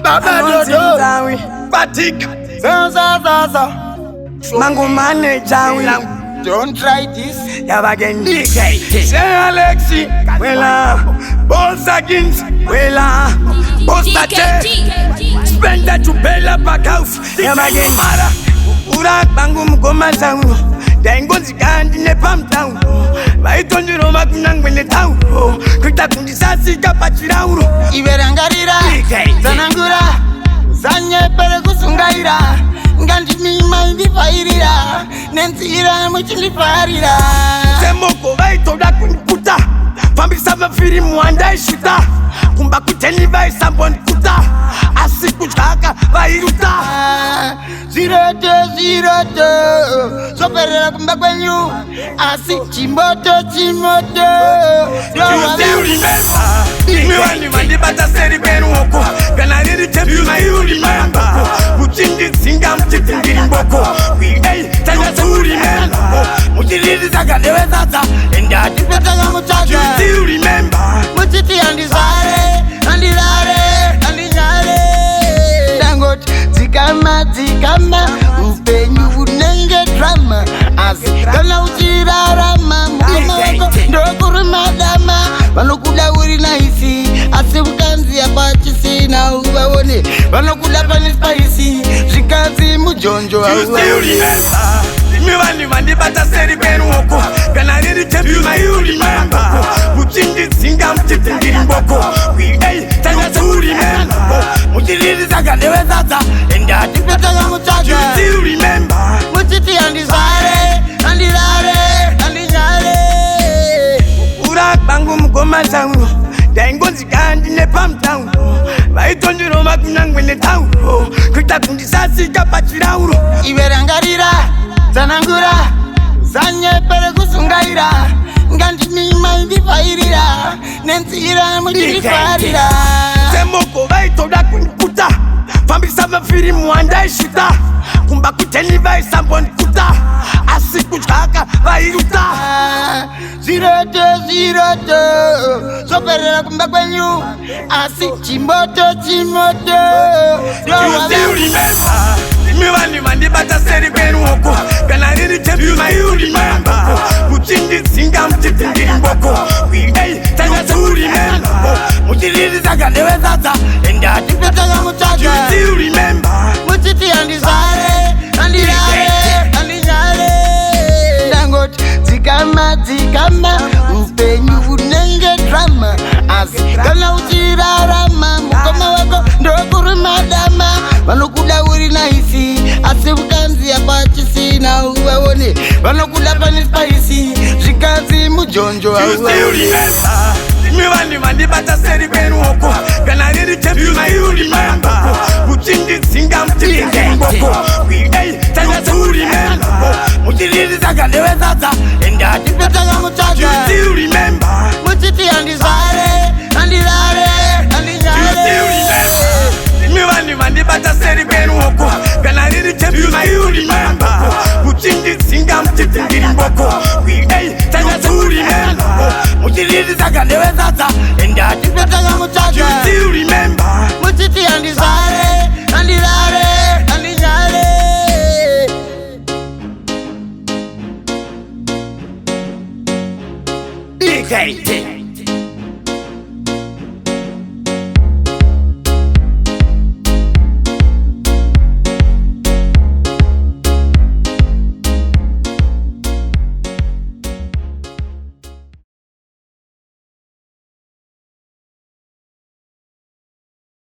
Baba Dodo Patika Zaza Mango Mane Jawi. Don't try this. Yavagen DK Say Alexi Wela Boss against Wela Boss Tate Spend that to Bella Backhouse Yavagen Mara Ura Bangu Mugoma Zangu Dengo Zikandi Nepam Town Vaitonji Roma Kunangwele Town Kuta Kundisasi Kapachirauro Iverangarira Zanangura Zanye Pere Kusungaira Nganti mima indi fairira Nensira muchili farira Semoko vaitoda kunikuta Fambisa mafiri muanda ishita Kumba kuteni vaisambon kuta Asiku chaka vairuta Ziroto Soperera kumba kwenyu Asi chimoto You still remember Miwani mandi bata seri benu hoko Ganariri tebu na you remember Muchindi singa mchiti mboko Hey, tanya se you remember Muchiriri zaga lewe zaza Enda tipeta nga muchaga You still remember Muchiti andizare Dangot Zikama Upenyu unenge drama Azikana uchirarama Mukama wako ndokuru madama Vanokula uri naisi Asibukanzi ya pachisi na uwawone Vanokula panispahisi Shikanzi mujonjo You still remember Miwani mandi bata seri benu hoko Ganariri tebu na you remember Muchindi singa mchiti mboko Hey, tanya se you remember Muchiriri zaga lewe zaza Enda tipeta nga muchaga You still remember Muchiti andizare Ura Bangu Mugoma Zangu Dengo Zikandi Nepam Town Vaitonji Roma Kunangwele Town Kuta Kundisasi Kapachirauro Iverangarira Zanangura Zanye Pere Kusungaira Nganti mima indi fairira Nensira muchili farira Semoko vaitoda kunikuta Fambisa mafiri muanda ishita Kumba kuteni vaisambon kuta Asiku chaka vairuta Ziroto Soperera kumba kwenyu Asi chimoto You still remember Miwani mandi bata seri benu hoko Ganariri tebu na you remember Muchindi singa mchiti mboko Hey, tanya se you remember Muchiriri zaga lewe zaza Enda tipeta nga muchaga You still remember Muchiti andizare Dangot Zikama Upenyu unenge drama Azikana uchirarama Mukama wako ndokuru madama Vanokula uri naisi Asibukanzi ya pachisi na uwawone Vanokula panispahisi Shikanzi mujonjo You still remember Miwani mandi bata seri benu hoko Ganariri tebu na you remember Muchindi singa mchiti mboko Hey, tanya se you remember Muchiriri zaga lewe zaza Enda tipeta nga muchaga You still remember Muchiti andizare You still remember Miwani mandi bata seri benu hoko Ganariri tebu na you remember Muchindi singa mchiti mboko Hey, tanya se you remember Muchiriri zaga lewe zaza Enda tipeta nga muchaga